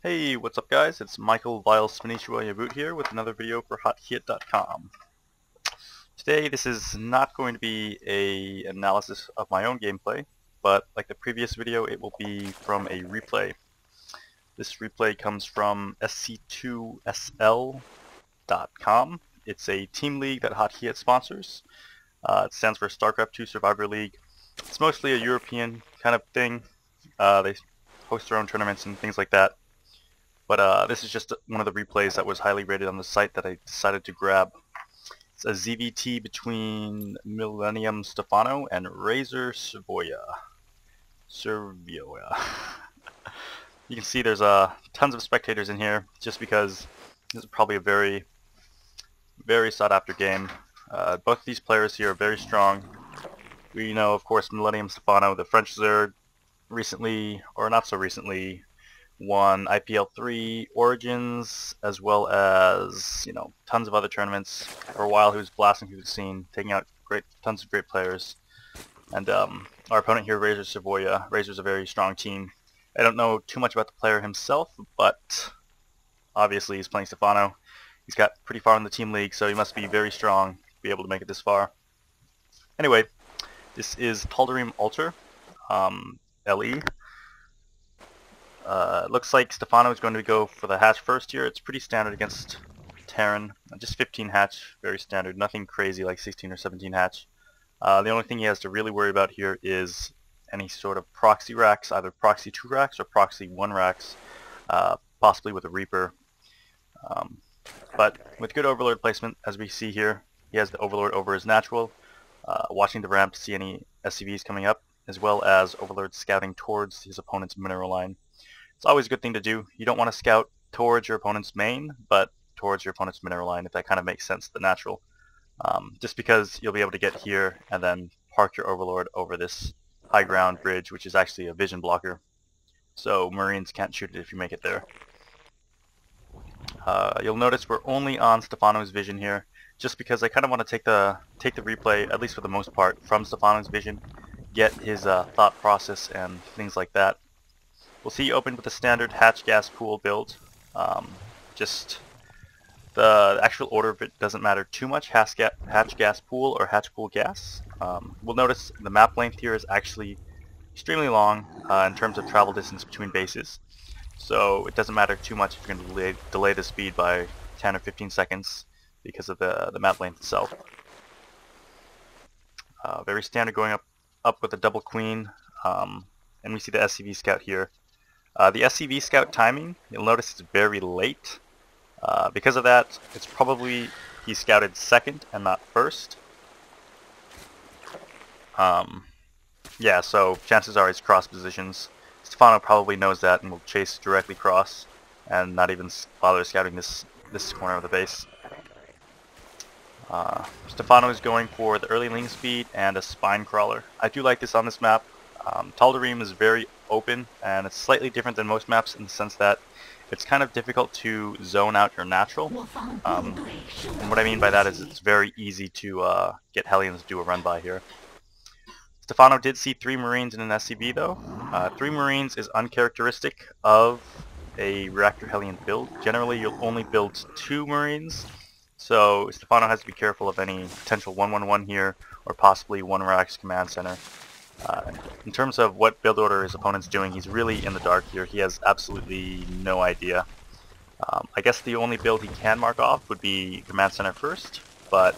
Hey, what's up guys? It's Michael Vile Servyoa Boot here with another video for hothit.com. Today this is not going to be an analysis of my own gameplay, but like the previous video it will be from a replay. This replay comes from SC2SL.com. It's a team league that Hothit sponsors. It stands for StarCraft 2 Survivor League. It's mostly a European kind of thing. They host their own tournaments and things like that. But this is just one of the replays that was highly rated on the site that I decided to grab. It's a ZVT between Millennium Stephano and Razor Servyoa. You can see there's tons of spectators in here just because this is probably a very, very sought after game. Both of these players here are very strong. We know, of course, Millennium Stephano, the French Zerg, recently, or not so recently, won IPL 3 Origins, as well as, tons of other tournaments. For a while he was blasting through the scene, taking out tons of great players. And our opponent here, Razor Servyoa. Razor's a very strong team. I don't know too much about the player himself, but obviously he's playing Stephano. He's got pretty far in the team league, so he must be very strong to be able to make it this far. Anyway, this is Tal'Darim Altar, LE. It looks like Stephano is going to go for the hatch first here. It's pretty standard against Terran. Just 15 hatch, very standard. Nothing crazy like 16 or 17 hatch. The only thing he has to really worry about here is any sort of proxy racks, either proxy 2 racks or proxy 1 racks, possibly with a Reaper. But with good Overlord placement, as we see here, he has the Overlord over his natural, watching the ramp to see any SCVs coming up, as well as Overlord scouting towards his opponent's mineral line. It's always a good thing to do. You don't want to scout towards your opponent's main, but towards your opponent's mineral line, if that kind of makes sense, the natural. Just because you'll be able to get here and then park your Overlord over this high ground bridge, which is actually a vision blocker. So Marines can't shoot it if you make it there. You'll notice we're only on Stephano's vision here, just because I kind of want to take the replay, at least for the most part, from Stephano's vision, get his thought process and things like that. We'll see open with a standard hatch gas pool build. Just the actual order of it doesn't matter too much, hatch gas pool or hatch pool gas. We'll notice the map length here is actually extremely long in terms of travel distance between bases. So it doesn't matter too much if you're going to delay the speed by 10 or 15 seconds because of the map length itself. Very standard going up with a double queen. And we see the SCV scout here. The SCV scout timing, you'll notice it's very late. Because of that, it's probably he scouted second and not first. Yeah, so chances are it's cross positions. Stephano probably knows that and will chase directly cross and not even bother scouting this corner of the base. Stephano is going for the early link speed and a spine crawler. I do like this on this map. Tal'Darim is very open, and it's slightly different than most maps in the sense that it's kind of difficult to zone out your natural. And what I mean by that is it's very easy to get Hellions to do a run by here. Stephano did see 3 Marines in an SCV though. 3 Marines is uncharacteristic of a Reactor Hellion build. Generally you'll only build 2 Marines, so Stephano has to be careful of any potential 1-1-1 here, or possibly 1 Rax command center. In terms of what build order his opponent's doing, he's really in the dark here. He has absolutely no idea. I guess the only build he can mark off would be command center first, but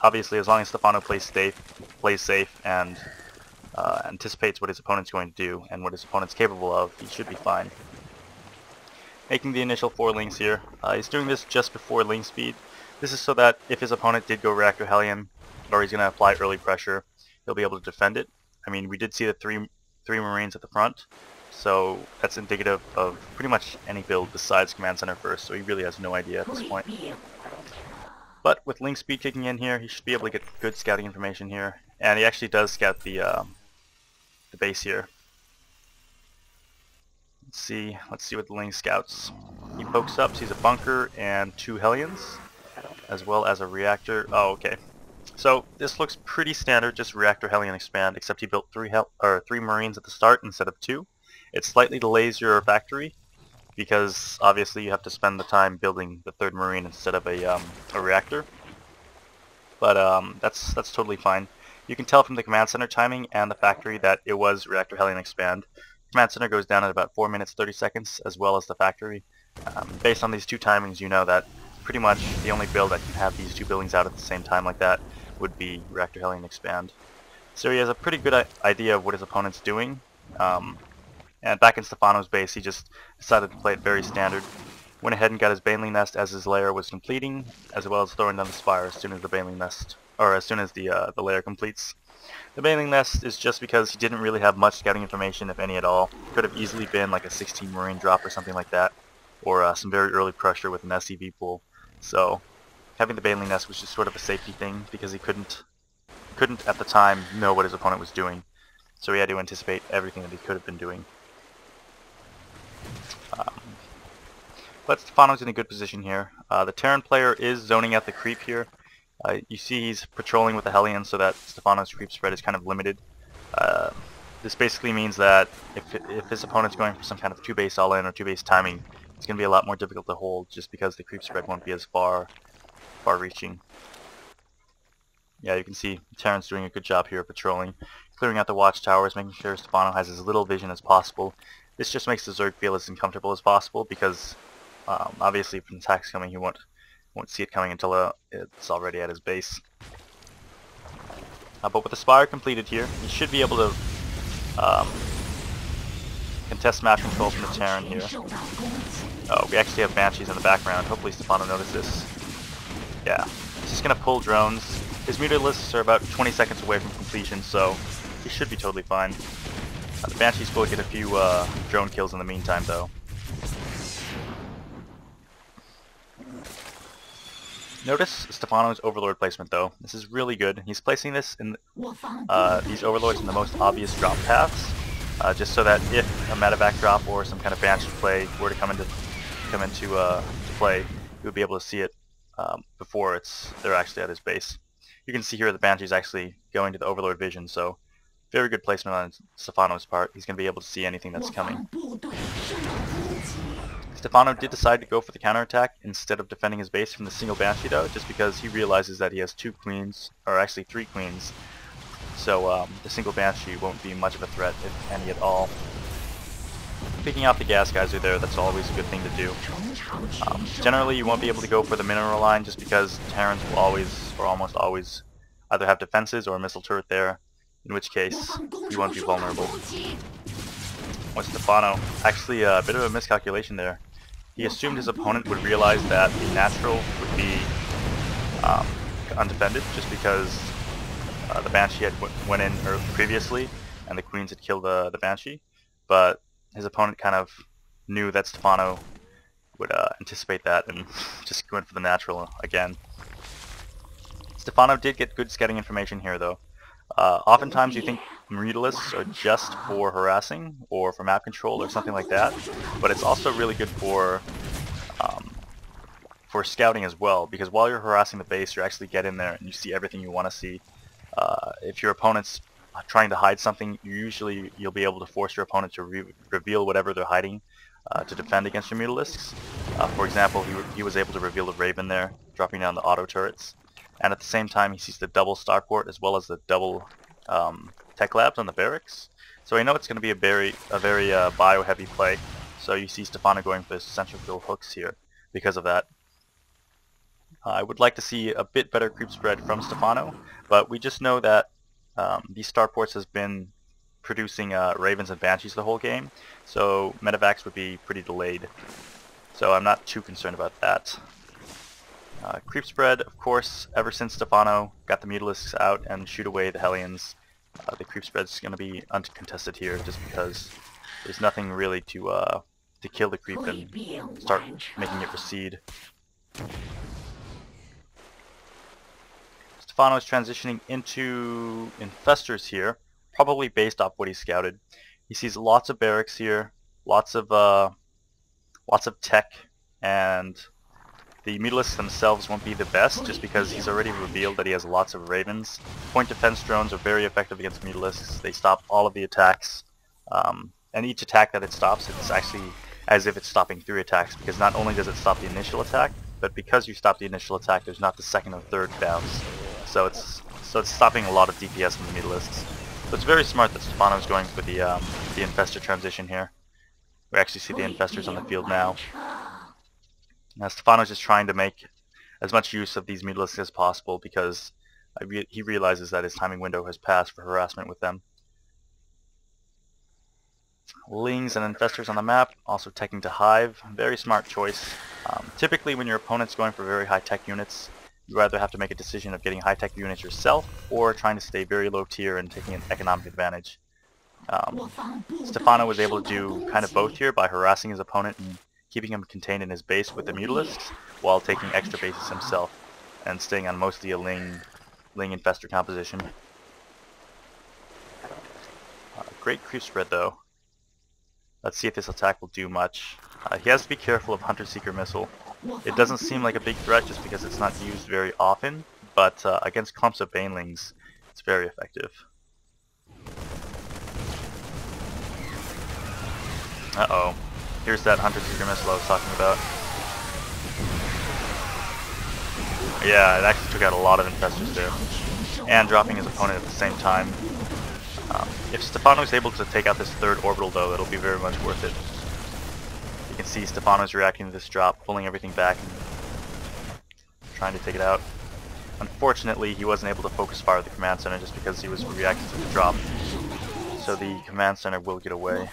obviously as long as Stephano plays safe and anticipates what his opponent's going to do and what his opponent's capable of, he should be fine. Making the initial 4 links here. He's doing this just before link speed. This is so that if his opponent did go Reactor Hellion, or he's going to apply early pressure, he'll be able to defend it. I mean, we did see the three Marines at the front, so that's indicative of pretty much any build besides command center first, so he really has no idea at this point. But with link speed kicking in here, he should be able to get good scouting information here, and he actually does scout the base here. Let's see what the link scouts. He pokes up, sees a bunker and 2 Hellions, as well as a reactor. Oh, okay. So this looks pretty standard, just Reactor Hellion expand, except he built 3 Marines at the start instead of 2. It slightly delays your factory, because obviously you have to spend the time building the third marine instead of a reactor. But that's totally fine. You can tell from the command center timing and the factory that it was reactor Hellion expand. Command center goes down at about 4 minutes 30 seconds, as well as the factory. Based on these two timings, you know that pretty much the only build that can have these two buildings out at the same time like that would be reactor Hellion expand. So he has a pretty good idea of what his opponent's doing. And back in Stephano's base, he just decided to play it very standard. Went ahead and got his Baneling Nest as his lair was completing, as well as throwing down the Spire as soon as the Baneling Nest, or as soon as the lair completes. The Baneling Nest is just because he didn't really have much scouting information, if any at all. Could have easily been like a 16 Marine drop or something like that, or some very early pressure with an SCV pool. So having the Baneling Nest was just sort of a safety thing, because he couldn't at the time know what his opponent was doing. So he had to anticipate everything that he could have been doing. But Stephano's in a good position here. The Terran player is zoning out the creep here. You see he's patrolling with the Hellion so that Stephano's creep spread is kind of limited. This basically means that if his opponent's going for some kind of 2-base all-in or 2-base timing, it's going to be a lot more difficult to hold just because the creep spread won't be as far-reaching. Yeah, you can see Terran's doing a good job here of patrolling, clearing out the watchtowers, making sure Stephano has as little vision as possible. This just makes the Zerg feel as uncomfortable as possible because obviously if an attack's coming, he won't see it coming until it's already at his base. But with the Spire completed here, he should be able to contest map control from the Terran here. Oh, we actually have Banshees in the background. Hopefully Stephano noticed this. Yeah, he's just going to pull drones. His Mutalisks are about 20 seconds away from completion, so he should be totally fine. The Banshees will get a few drone kills in the meantime, though. Notice Stephano's Overlord placement, though. This is really good. He's placing this in these Overlords in the most obvious drop paths, just so that if a medevac drop or some kind of Banshee play were to come into play, he would be able to see it before they're actually at his base. You can see here the Banshee's actually going to the Overlord vision, so very good placement on Stephano's part. He's going to be able to see anything that's coming. Stephano did decide to go for the counterattack instead of defending his base from the single Banshee, though, just because he realizes that he has 2 queens, or actually 3 queens, so the single Banshee won't be much of a threat, if any at all. Picking out the gas geyser there, that's always a good thing to do. Generally, you won't be able to go for the mineral line just because Terrans will always, or almost always, either have defenses or a missile turret there, in which case you won't be vulnerable. With Stephano, actually a bit of a miscalculation there. He assumed his opponent would realize that the natural would be undefended just because the Banshee had went in previously and the queens had killed the Banshee, but his opponent kind of knew that Stephano would anticipate that and just went for the natural again. Stephano did get good scouting information here, though. Oftentimes you think Mutalisks are just for harassing or for map control or something like that, but it's also really good for scouting as well, because while you're harassing the base, you actually get in there and you see everything you want to see. If your opponent's trying to hide something, you'll be able to force your opponent to reveal whatever they're hiding to defend against your Mutalisks. For example, he was able to reveal the Raven there, dropping down the auto turrets. And at the same time, he sees the double starport as well as the double tech labs on the barracks. So I know it's going to be a very bio-heavy play. So you see Stephano going for central kill hooks here because of that. I would like to see a bit better creep spread from Stephano, but we just know that these starports has been producing Ravens and Banshees the whole game, so medevacs would be pretty delayed. So I'm not too concerned about that. Creep spread, of course, ever since Stephano got the Mutalisks out and shoot away the Hellions, the creep spread's going to be uncontested here, just because there's nothing really to kill the creep and start making it recede. Stephano is transitioning into Infestors here, probably based off what he scouted. He sees lots of barracks here, lots of tech, and the Mutalisks themselves won't be the best just because he's already revealed that he has lots of Ravens. Point defense drones are very effective against Mutalisks. They stop all of the attacks, and each attack that it stops, it's actually as if it's stopping 3 attacks, because not only does it stop the initial attack, but because you stop the initial attack, there's not the second or third bounce. So it's stopping a lot of DPS from the Mutalisks. So it's very smart that Stephano's going for the Infestor transition here. We actually see the Infestors on the field now. Now Stephano's just trying to make as much use of these Mutalisks as possible, because he realizes that his timing window has passed for harassment with them. Lings and Infestors on the map, also teching to Hive. Very smart choice. Typically when your opponent's going for very high-tech units, you either have to make a decision of getting high-tech units yourself, or trying to stay very low tier and taking an economic advantage. Stephano was able to do kind of both here by harassing his opponent and keeping him contained in his base with the Mutalisks, while taking extra bases himself, and staying on mostly a Ling Infestor composition. Great creep spread though. Let's see if this attack will do much. He has to be careful of Hunter Seeker Missile. It doesn't seem like a big threat just because it's not used very often, but against clumps of Banelings, it's very effective. Uh-oh. Here's that Hunter Seeker Missile I was talking about. Yeah, it actually took out a lot of Infestors there. And dropping his opponent at the same time. If Stephano is able to take out this third orbital though, it'll be very much worth it. You can see Stephano's reacting to this drop, pulling everything back and trying to take it out. Unfortunately, he wasn't able to focus fire the command center just because he was reacting to the drop. So the command center will get away.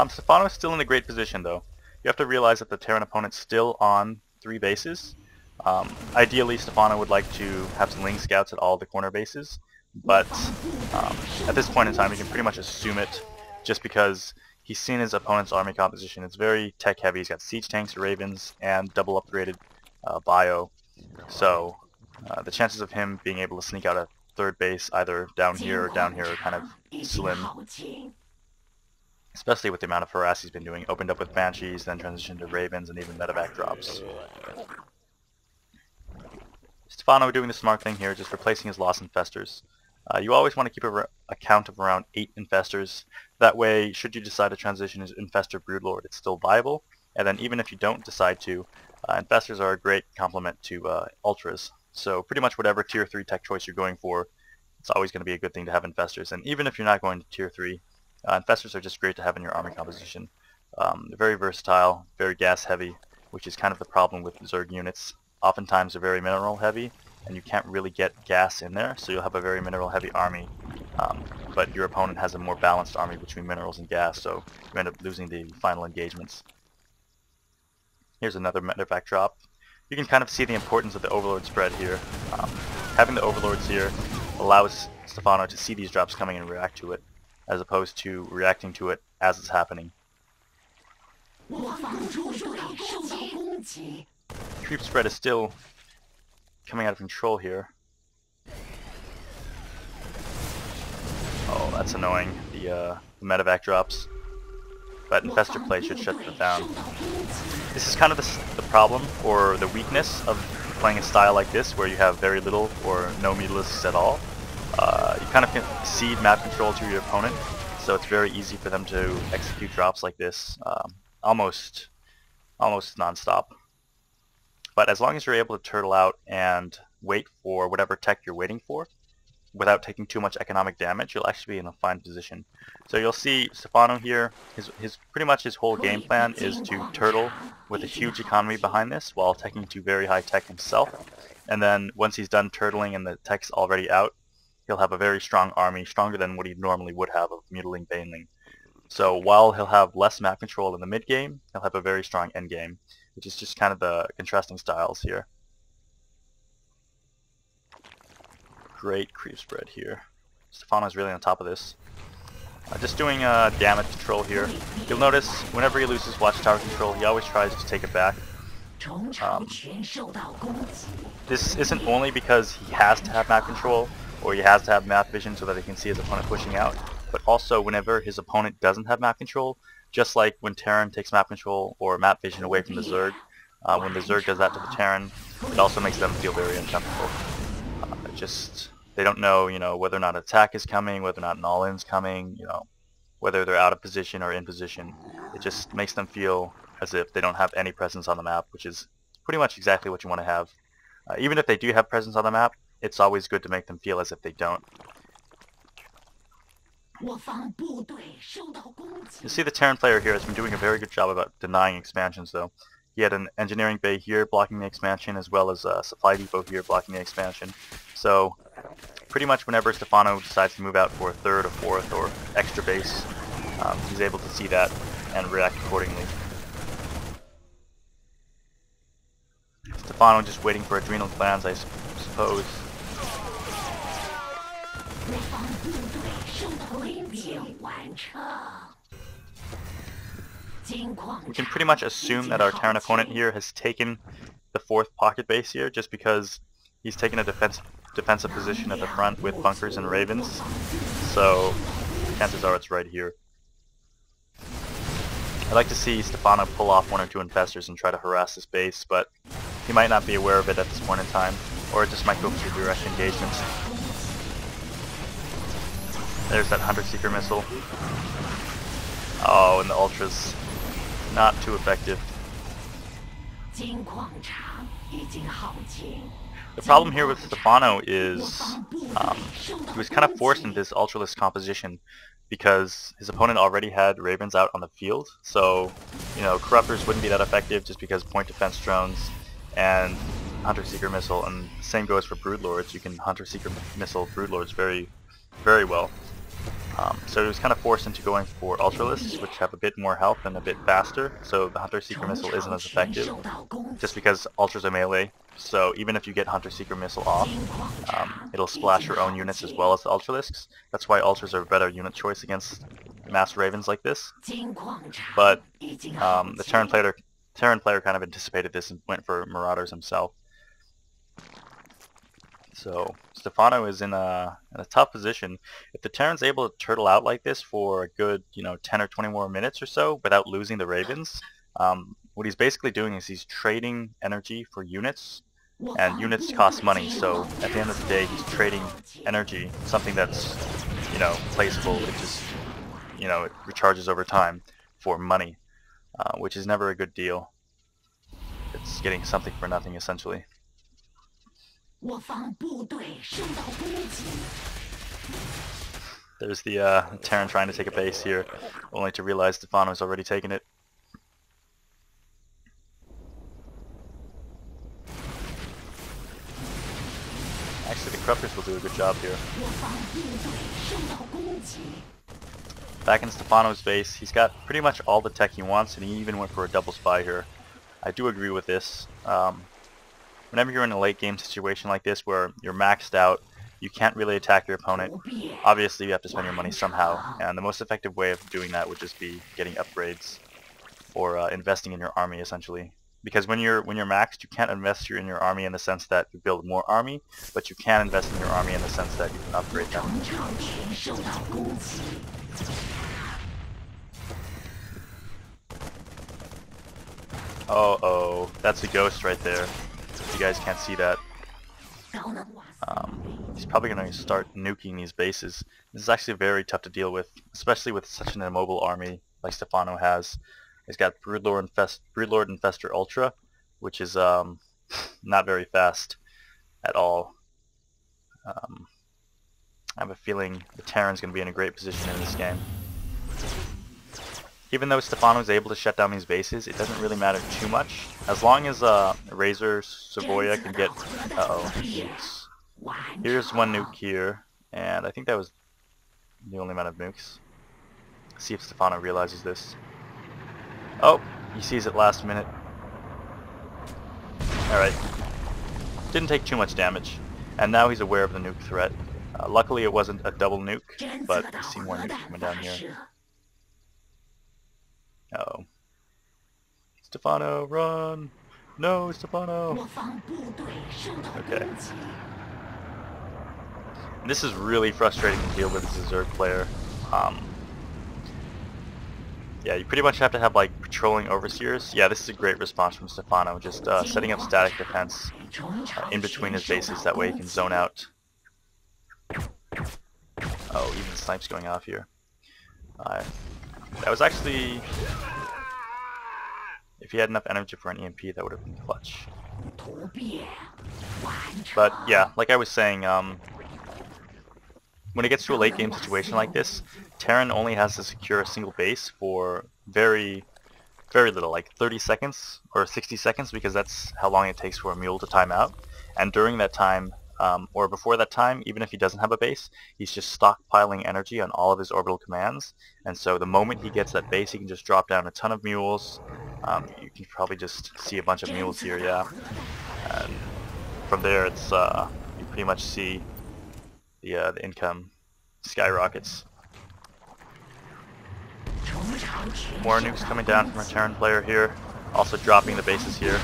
Stephano is still in a great position though. You have to realize that the Terran opponent's still on 3 bases. Ideally, Stephano would like to have some Ling scouts at all the corner bases, but at this point in time, you can pretty much assume it, just because he's seen his opponent's army composition. It's very tech heavy. He's got siege tanks, ravens, and double upgraded bio. So the chances of him being able to sneak out a third base, either down here or down here, are kind of slim. Especially with the amount of harass he's been doing. Opened up with Banshees, then transitioned to Ravens, and even medevac drops. Stephano doing the smart thing here, just replacing his lost Infestors. You always want to keep a count of around 8 Infestors. That way, should you decide to transition as Infestor Broodlord, it's still viable. And then even if you don't decide to, Infestors are a great complement to Ultras. So pretty much whatever tier 3 tech choice you're going for, it's always going to be a good thing to have Infestors. And even if you're not going to tier 3, Infestors are just great to have in your army composition. They're very versatile, very gas heavy, which is kind of the problem with Zerg units. Oftentimes they're very mineral heavy, and you can't really get gas in there, so you'll have a very mineral heavy army, but your opponent has a more balanced army between minerals and gas, so you end up losing the final engagements. Here's another medevac drop. You can kind of see the importance of the Overlord spread here. Having the Overlords here allows Stephano to see these drops coming and react to it, as opposed to reacting to it as it's happening. Creep spread is still coming out of control here. Oh, that's annoying, the medevac drops. But Infestor play should shut them down. This is kind of the problem, or the weakness, of playing a style like this, where you have very little or no Mutalisks at all. You kind of can cede map control to your opponent, so it's very easy for them to execute drops like this, almost non-stop. But as long as you're able to turtle out and wait for whatever tech you're waiting for, without taking too much economic damage, you'll actually be in a fine position. So you'll see Stephano here, pretty much his whole game plan is to turtle with a huge economy behind this while teching to very high tech himself. And then once he's done turtling and the tech's already out, he'll have a very strong army, stronger than what he normally would have of Mutiling Baneling. So while he'll have less map control in the mid game, he'll have a very strong end game, which is just kind of the contrasting styles here. Great creep spread here. Stephano's really on top of this. Just doing damage control here. You'll notice whenever he loses watchtower control, he always tries to take it back. This isn't only because he has to have map control, or he has to have map vision so that he can see his opponent pushing out, but also whenever his opponent doesn't have map control, just like when Terran takes map control or map vision away from the Zerg, when the Zerg does that to the Terran, it also makes them feel very uncomfortable. Just They don't know, whether or not an attack is coming, whether or not an all-in's coming, whether they're out of position or in position. It just makes them feel as if they don't have any presence on the map, which is pretty much exactly what you want to have. Even if they do have presence on the map, it's always good to make them feel as if they don't. You see the Terran player here has been doing a very good job about denying expansions though. He had an engineering bay here blocking the expansion, as well as a supply depot here blocking the expansion. So pretty much whenever Stephano decides to move out for a third or fourth or extra base, he's able to see that and react accordingly. Stephano just waiting for adrenal glands, I suppose. We can pretty much assume that our Terran opponent here has taken the fourth pocket base here, just because he's taken a defensive position at the front with bunkers and ravens. So chances are it's right here. I'd like to see Stephano pull off one or two infestors and try to harass this base, but he might not be aware of it at this point in time, or it just might go for direct engagement. There's that Hunter Seeker missile. Oh, and the ultras. Not too effective. The problem here with Stephano is he was kind of forced into this ultraless composition because his opponent already had ravens out on the field. So, corruptors wouldn't be that effective just because point defense drones and Hunter Seeker missile, and the same goes for Broodlords. You can Hunter Seeker missile Broodlords very, very well. So he was kind of forced into going for Ultralisks, which have a bit more health and a bit faster, so the Hunter Seeker missile isn't as effective, just because Ultras are melee. So even if you get Hunter Seeker missile off, it'll splash your own units as well as the Ultralisks. That's why Ultras are a better unit choice against mass ravens like this. But the Terran player kind of anticipated this and went for Marauders himself. So Stephano is in a tough position. If the Terran's able to turtle out like this for a good 10 or 20 more minutes or so without losing the ravens, what he's basically doing is he's trading energy for units, and units cost money. So at the end of the day, he's trading energy, something that's placeable. It just it recharges over time for money, which is never a good deal. It's getting something for nothing essentially. There's the Terran trying to take a base here, only to realize Stephano's already taken it. Actually, the Corruptors will do a good job here. Back in Stephano's base, he's got pretty much all the tech he wants, and he even went for a double spy here. I do agree with this. Whenever you're in a late game situation like this where you're maxed out, you can't really attack your opponent. Obviously you have to spend your money somehow, and the most effective way of doing that would just be getting upgrades or investing in your army essentially. Because when you're maxed, you can't invest in your army in the sense that you build more army, but you can invest in your army in the sense that you can upgrade them. Oh, that's a ghost right there. You guys can't see that. He's probably going to start nuking these bases. This is actually very tough to deal with, especially with such an immobile army like Stephano has. He's got Broodlord Infestor Ultra, which is not very fast at all. I have a feeling the Terran's going to be in a great position in this game. Even though Stephano is able to shut down these bases, it doesn't really matter too much. As long as Razor Servyoa can get... nukes. Here's one nuke here, and I think that was the only amount of nukes. Let's see if Stephano realizes this. Oh, he sees it last minute. Alright. Didn't take too much damage, and now he's aware of the nuke threat. Luckily it wasn't a double nuke, but I see more nukes coming down here. Uh-oh. Stephano, run! No, Stephano! Okay. And this is really frustrating to deal with as a Zerg player. Yeah, you pretty much have to have like patrolling overseers. Yeah, this is a great response from Stephano, just setting up static defense in between his bases, that way he can zone out. snipes going off here. That was actually... If he had enough energy for an EMP, that would have been clutch. But yeah, like I was saying, when it gets to a late game situation like this, Terran only has to secure a single base for very little, like 30 seconds or 60 seconds, because that's how long it takes for a mule to time out. And during that time, or before that time, even if he doesn't have a base, he's just stockpiling energy on all of his orbital commands. And so the moment he gets that base, he can just drop down a ton of mules. You can probably just see a bunch of mules here, yeah. And from there, it's you pretty much see the income skyrockets. More nukes coming down from a Terran player here, also dropping the bases here.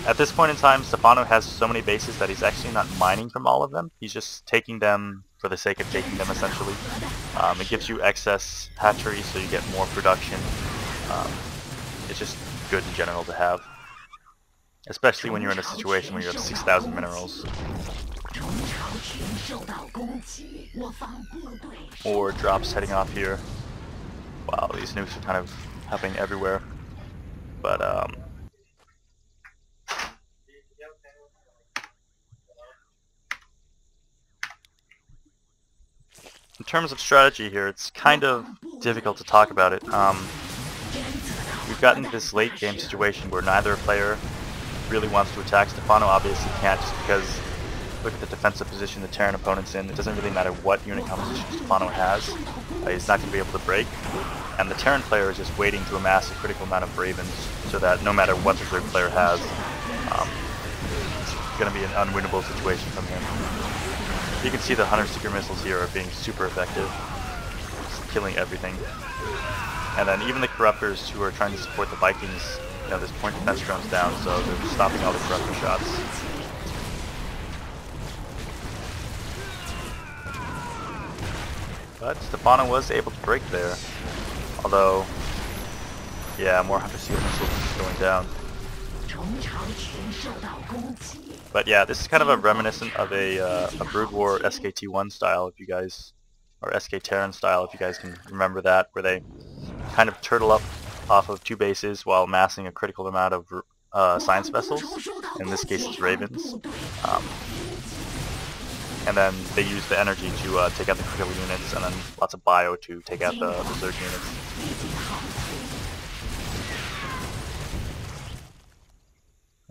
At this point in time, Stephano has so many bases that he's actually not mining from all of them. He's just taking them for the sake of taking them, essentially. It gives you excess hatcheries, so you get more production. It's just good in general to have, especially when you're in a situation where you have 6,000 minerals. More drops heading off here. Wow, these nukes are kind of happening everywhere. But in terms of strategy here, it's kind of difficult to talk about it. We've gotten to this late game situation where neither player really wants to attack. Stephano obviously can't, just because look at the defensive position the Terran opponent's in. It doesn't really matter what unit composition Stephano has. He's not going to be able to break. And the Terran player is just waiting to amass a critical amount of Ravens so that no matter what the third player has, it's going to be an unwinnable situation from him. You can see the Hunter Seeker missiles here are being super effective, just killing everything. And then even the Corruptors who are trying to support the Vikings, you know, this point defense drone's down, so they're stopping all the Corruptor shots. But Stephano was able to break there. Although, yeah, more Hunter Seeker missiles going down. But yeah, this is kind of a reminiscent of a Brood War SK2-1 style, if you guys, or SK Terran style, if you guys can remember that, where they kind of turtle up off of two bases while amassing a critical amount of science vessels. In this case, it's Ravens. And then they use the energy to take out the critical units, and then lots of bio to take out the Zerg units.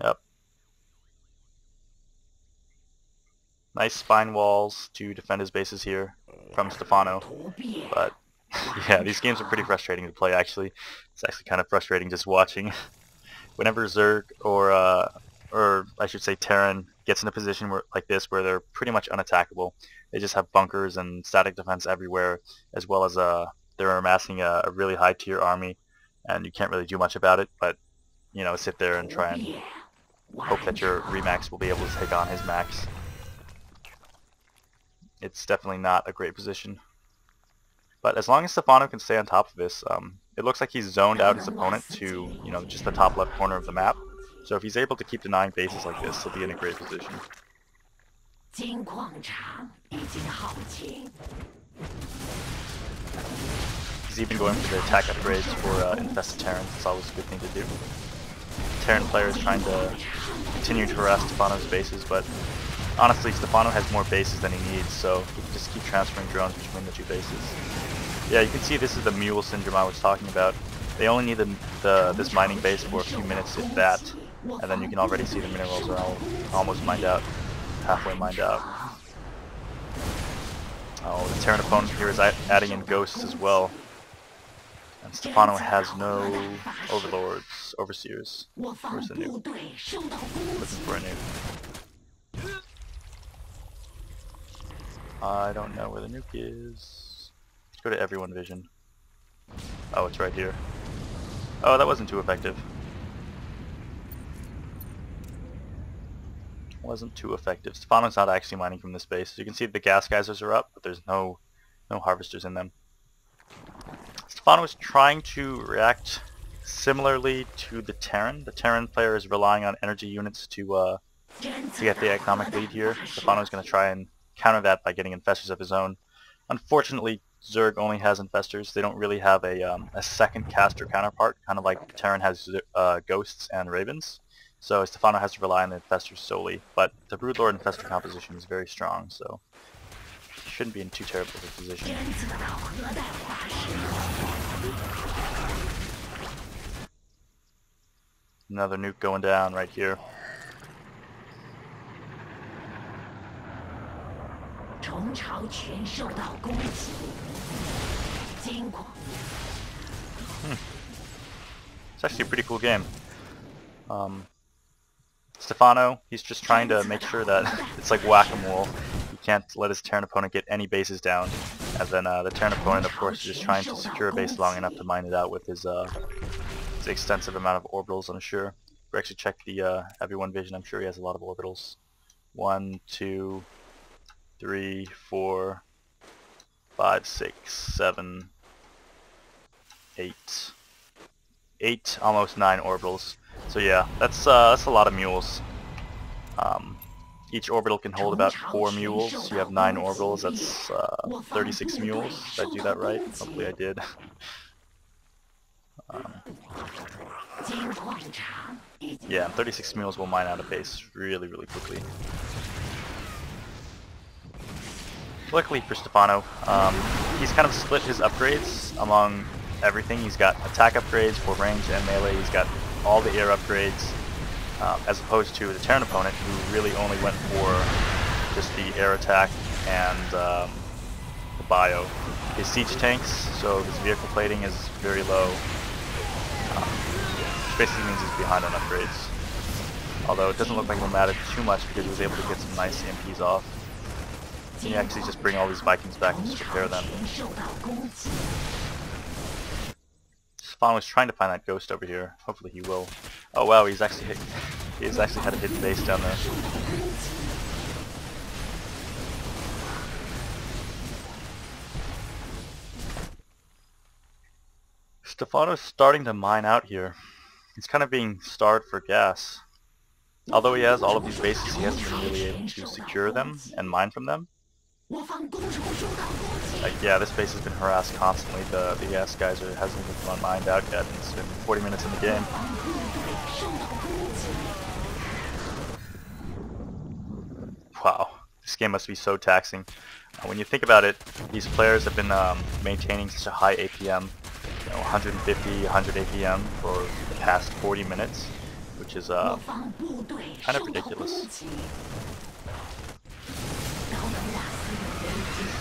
Yep. Nice spine walls to defend his bases here from Stephano. But yeah, these games are pretty frustrating to play, actually. It's actually kind of frustrating just watching. Whenever Zerg or I should say Terran gets in a position like this where they're pretty much unattackable, they just have bunkers and static defense everywhere, as well as they're amassing a really high tier army, and you can't really do much about it, but you know, sit there and try and hope that your Remax will be able to take on his max. It's definitely not a great position. But as long as Stephano can stay on top of this, it looks like he's zoned out his opponent to, you know, just the top left corner of the map. So if he's able to keep denying bases like this, he'll be in a great position. He's even going for the attack upgrades for infested Terrans. It's always a good thing to do. Terran player is trying to continue to harass Stephano's bases, but honestly, Stephano has more bases than he needs, so he can just keep transferring drones between the two bases. Yeah, you can see this is the mule syndrome I was talking about. They only need this mining base for a few minutes, if that, and then you can already see the minerals are all almost mined out, halfway mined out. Oh, the Terran opponent here is adding in ghosts as well. And Stephano has no overlords, overseers. Where's the nuke? Looking for a nuke. I don't know where the nuke is. Let's go to everyone vision. Oh, it's right here. Oh, that wasn't too effective. Wasn't too effective. Stephano's not actually mining from this base. You can see the gas geysers are up, but there's no harvesters in them. Stephano is trying to react similarly to the Terran. The Terran player is relying on energy units to get the economic lead here. Stephano is going to try and counter that by getting infestors of his own. Unfortunately, Zerg only has infestors. They don't really have a second caster counterpart, kind of like Terran has ghosts and ravens. So Stephano has to rely on the infestors solely. But the Broodlord infestor composition is very strong, so shouldn't be in too terrible of a position. Another nuke going down right here. It's actually a pretty cool game. Stephano, he's just trying to make sure that it's like whack-a-mole. He can't let his Terran opponent get any bases down. And then the Terran opponent, of course, is just trying to secure a base long enough to mine it out with his extensive amount of orbitals, I'm sure. We actually checked the everyone vision. I'm sure he has a lot of orbitals. 1, 2, 3, 4, 5, 6, 7, 8. 8, almost 9 orbitals. So yeah, that's a lot of mules. Each orbital can hold about 4 mules. You have 9 orbitals. That's 36 mules. Did I do that right? Hopefully I did. Yeah, 36 mules will mine out a base really, really quickly. Luckily for Stephano, he's kind of split his upgrades among everything. He's got attack upgrades for range and melee. He's got all the air upgrades, as opposed to the Terran opponent, who really only went for just the air attack and the bio. His siege tanks, so his vehicle plating is very low, which basically means he's behind on upgrades. Although it doesn't look like it'll matter too much because he was able to get some nice EMPs off. And you actually just bring all these Vikings back and just repair them. Stephano was trying to find that ghost over here. Hopefully he will. Oh wow, he's actually had a hidden base down there. Stephano's starting to mine out here. He's kind of being starved for gas. Although he has all of these bases, he hasn't been really able to secure them and mine from them. Like, yeah, this base has been harassed constantly. The gas geyser hasn't even gone mined out yet. It's been 40 minutes in the game. Wow, this game must be so taxing. When you think about it, these players have been maintaining such a high APM, 150, 100 APM for the past 40 minutes, which is kind of ridiculous.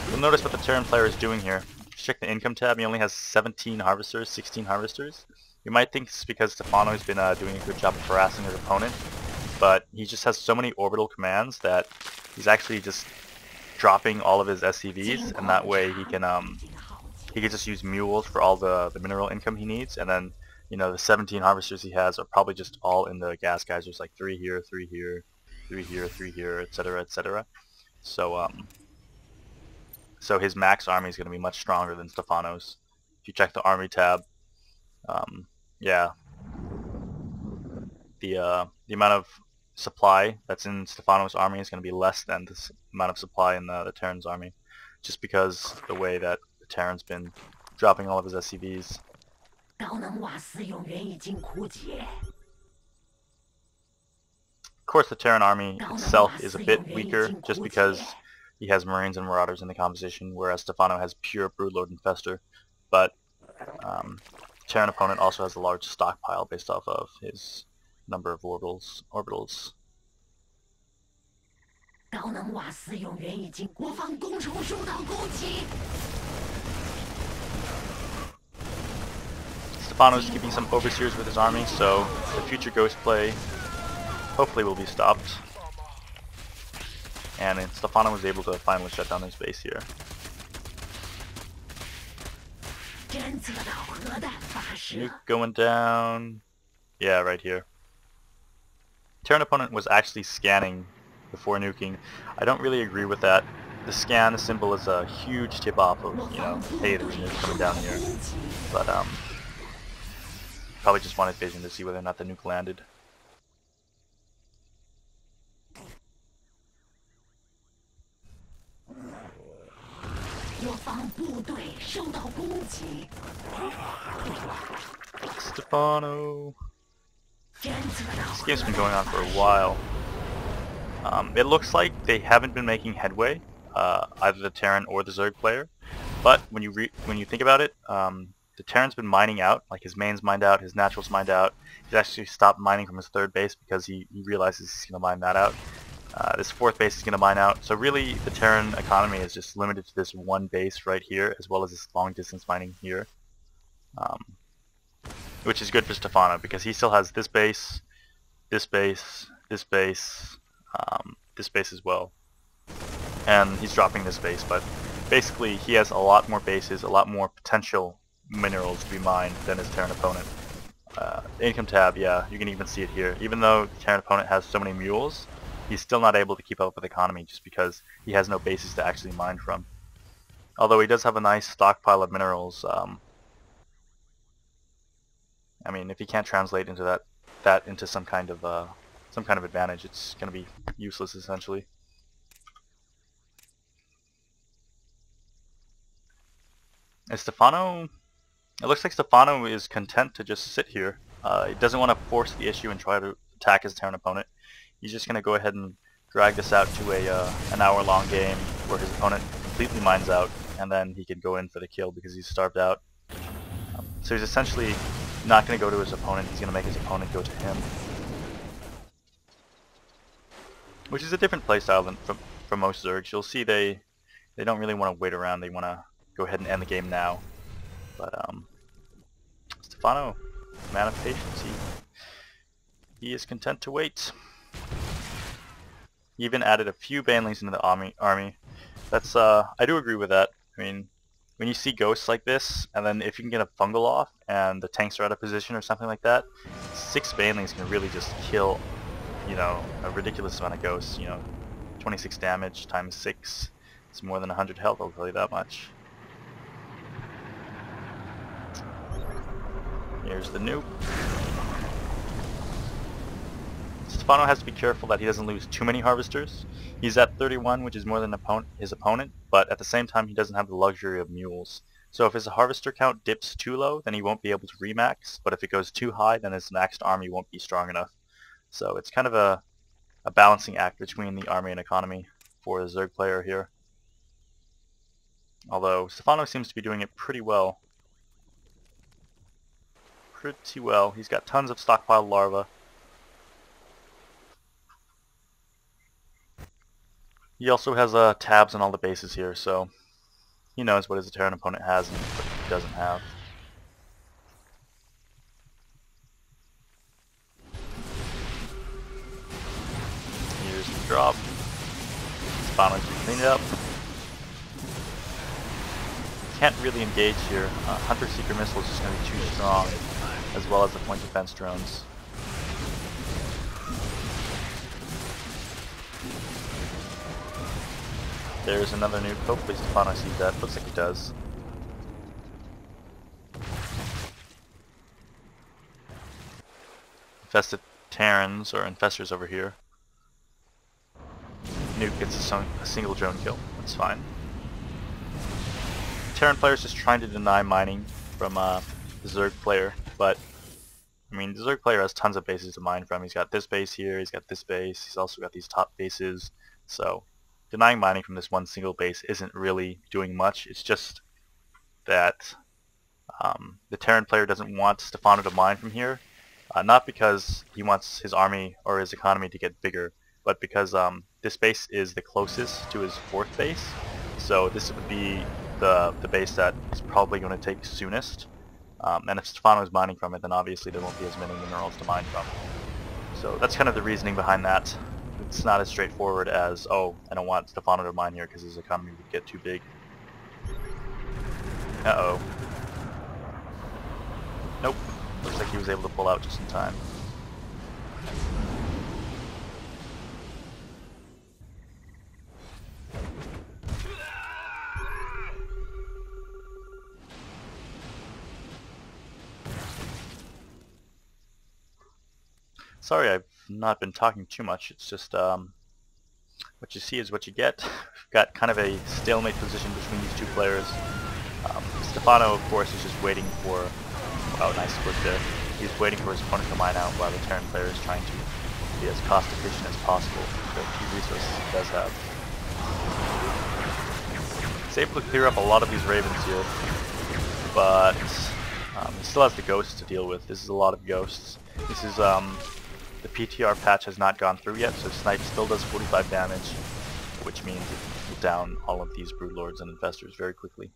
You'll notice what the Terran player is doing here. Just check the income tab. He only has 17 harvesters, 16 harvesters. You might think it's because Stephano has been doing a good job of harassing his opponent, but he just has so many orbital commands that he's actually just dropping all of his SCVs, and that way he can just use mules for all the mineral income he needs, and then the 17 harvesters he has are probably just all in the gas geysers, like 3 here, 3 here, 3 here, 3 here, etc., etc. So his max army is going to be much stronger than Stephano's. If you check the army tab, yeah, the amount of supply that's in Stephano's army is going to be less than the amount of supply in the Terran's army, just because the way that the Terran's been dropping all of his SCVs. Of course, the Terran army itself is a bit weaker, just because he has Marines and Marauders in the composition, whereas Stephano has pure Broodlord Infestor. But Terran opponent also has a large stockpile based off of his number of orbitals. Stephano's keeping some overseers with his army, so the future ghost play hopefully will be stopped. And Stephano was able to finally shut down his base here. Nuke going down. Yeah, right here. Terran opponent was actually scanning before nuking. I don't really agree with that. The scan symbol is a huge tip off of, hey, there's a nuke coming down here. But probably just wanted vision to see whether or not the nuke landed. Stephano. This game's been going on for a while. It looks like they haven't been making headway, either the Terran or the Zerg player. But when you think about it, the Terran's been mining out, like his main's mined out, his natural's mined out. He's actually stopped mining from his third base because he realizes he's going to mine that out. This fourth base is going to mine out. So really, the Terran economy is just limited to this one base right here, as well as this long distance mining here. Which is good for Stephano because he still has this base, this base, this base, this base as well. And he's dropping this base, but basically he has a lot more bases, a lot more potential minerals to be mined than his Terran opponent. Income tab, yeah, you can even see it here. Even though the Terran opponent has so many mules, he's still not able to keep up with economy just because he has no bases to actually mine from. Although he does have a nice stockpile of minerals. I mean, if he can't translate into that into some kind of advantage, it's going to be useless essentially. And Stephano, it looks like Stephano is content to just sit here. He doesn't want to force the issue and try to attack his Terran opponent. He's just going to go ahead and drag this out to an hour-long game where his opponent completely mines out, and then he can go in for the kill because he's starved out. So he's essentially not going to go to his opponent, he's going to make his opponent go to him. Which is a different playstyle than from most Zergs. You'll see they don't really want to wait around, they want to go ahead and end the game now. But Stephano, man of patience, he is content to wait. He even added a few banelings into the army. That's I do agree with that. I mean, when you see ghosts like this, and then if you can get a fungal off and the tanks are out of position or something like that, 6 banelings can really just kill, you know, a ridiculous amount of ghosts. You know, 26 damage times 6. It's more than 100 health, I'll tell you that much. Here's the nuke. Stephano has to be careful that he doesn't lose too many harvesters. He's at 31, which is more than his opponent, but at the same time he doesn't have the luxury of mules. So if his harvester count dips too low, then he won't be able to remax, but if it goes too high, then his maxed army won't be strong enough. So it's kind of a balancing act between the army and economy for the Zerg player here. Although Stephano seems to be doing it pretty well. He's got tons of stockpiled larvae. He also has tabs on all the bases here, so he knows what his Terran opponent has and what he doesn't have. Here's the drop. Stephano can clean it up. Can't really engage here. Hunter Seeker Missile is just going to be too strong, as well as the point defense drones. There's another nuke. Hopefully Stephano sees that. Looks like he does. Infested Terrans or Infestors over here. Nuke gets a single drone kill. That's fine. Terran player's just trying to deny mining from the Zerg player, but I mean, the Zerg player has tons of bases to mine from. He's got this base here, he's got this base, he's also got these top bases, so denying mining from this one single base isn't really doing much. It's just that the Terran player doesn't want Stephano to mine from here, not because he wants his army or his economy to get bigger, but because this base is the closest to his fourth base, so this would be the base that is probably going to take soonest. And if Stephano is mining from it, then obviously there won't be as many minerals to mine from. So that's kind of the reasoning behind that. It's not as straightforward as, oh, I don't want Stephano to mine here because his economy would get too big. Uh-oh. Nope. Looks like he was able to pull out just in time. Sorry, I've not been talking too much. It's just what you see is what you get. We've got kind of a stalemate position between these two players. Stephano, of course, is just waiting for... Wow, nice split there. He's waiting for his opponent to mine out while the Terran player is trying to be as cost efficient as possible with the few resources he does have. He's able to clear up a lot of these ravens here, but he still has the ghosts to deal with. This is a lot of ghosts. This is the PTR patch has not gone through yet, so Snipe still does 45 damage, which means it will down all of these Broodlords and Infestors very quickly.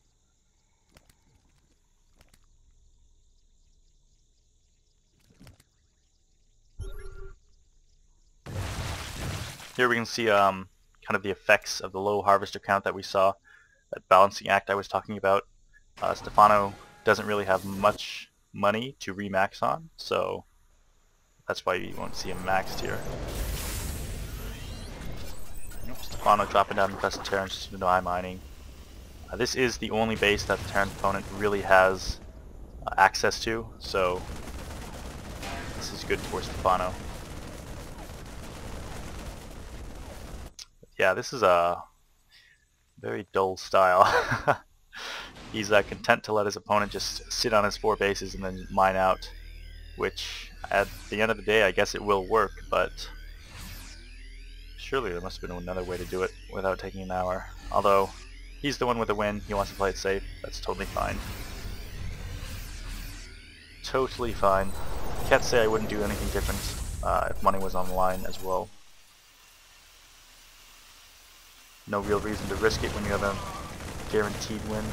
Here we can see kind of the effects of the low harvester count that we saw, that balancing act I was talking about. Stephano doesn't really have much money to remax on, so that's why you won't see him maxed here. Stephano dropping down Infested Terrans just to deny mining. This is the only base that the Terran opponent really has access to, so this is good for Stephano. Yeah, this is a very dull style. He's content to let his opponent just sit on his 4 bases and then mine out, which at the end of the day I guess it will work, but surely there must have been another way to do it without taking an hour. Although, he's the one with the win, he wants to play it safe, that's totally fine. Totally fine. Can't say I wouldn't do anything different if money was on the line as well. No real reason to risk it when you have a guaranteed win.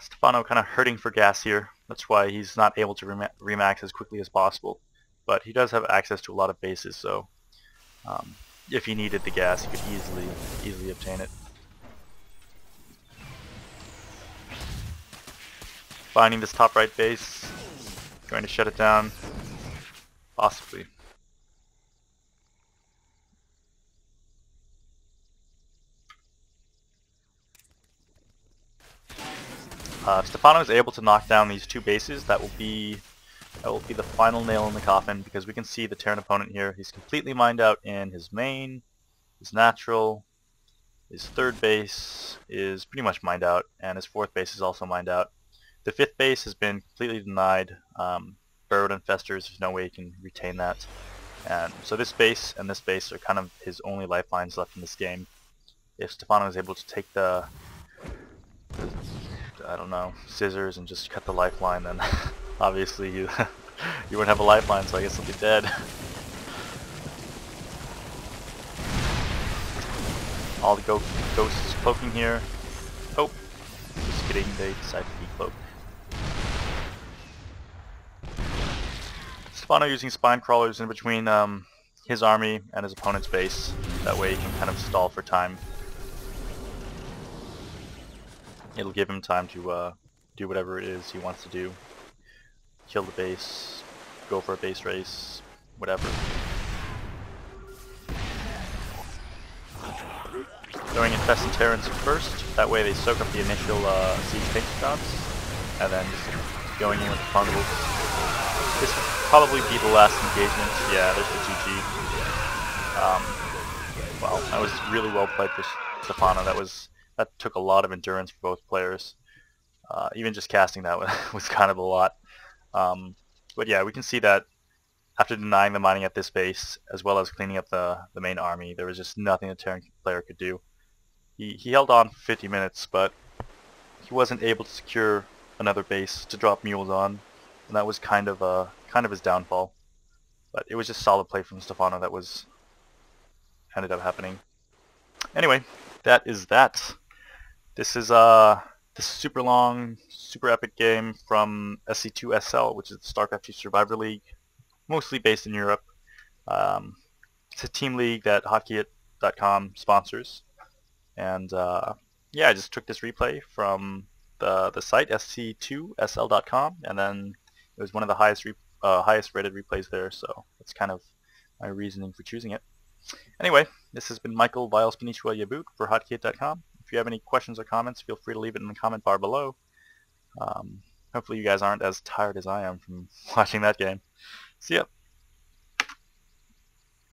Stephano kind of hurting for gas here. That's why he's not able to remax as quickly as possible. But he does have access to a lot of bases, so if he needed the gas, he could easily obtain it. Finding this top right base, going to shut it down, possibly. Stephano is able to knock down these 2 bases. That will be the final nail in the coffin, because we can see the Terran opponent here. He's completely mined out in his main, his natural, his 3rd base is pretty much mined out, and his 4th base is also mined out. The 5th base has been completely denied. Burrowed Infestors, there's no way he can retain that. And so this base and this base are kind of his only lifelines left in this game. If Stephano is able to take the I don't know, scissors and just cut the lifeline, then obviously you wouldn't have a lifeline, so I guess he'll be dead. All the ghosts cloaking here. Oh, just kidding, they decided to decloak. Stephano using spine crawlers in between his army and his opponent's base. That way he can kind of stall for time. It'll give him time to do whatever it is he wants to do. Kill the base, go for a base race, whatever. Throwing Infested Terrans first, that way they soak up the initial siege tank shots, and then just going in with the fundables. This will probably be the last engagement. Yeah, there's the GG. Well, that was really well played for Stephano. That took a lot of endurance for both players. Even just casting that was kind of a lot. But yeah, we can see that after denying the mining at this base, as well as cleaning up the main army, there was just nothing the Terran player could do. He held on for 50 minutes, but he wasn't able to secure another base to drop mules on, and that was kind of his downfall. But it was just solid play from Stephano that ended up happening. Anyway, that is that. This is this super long, super epic game from SC2SL, which is the StarCraft 2 Survivor League, mostly based in Europe. It's a team league that Hotkey.com sponsors, and yeah, I just took this replay from the site SC2SL.com, and then it was one of the highest rated replays there, so that's kind of my reasoning for choosing it. Anyway, this has been Michael Vilespinichua Yabut for Hotkey.com. If If you have any questions or comments, feel free to leave it in the comment bar below. Hopefully you guys aren't as tired as I am from watching that game. See ya.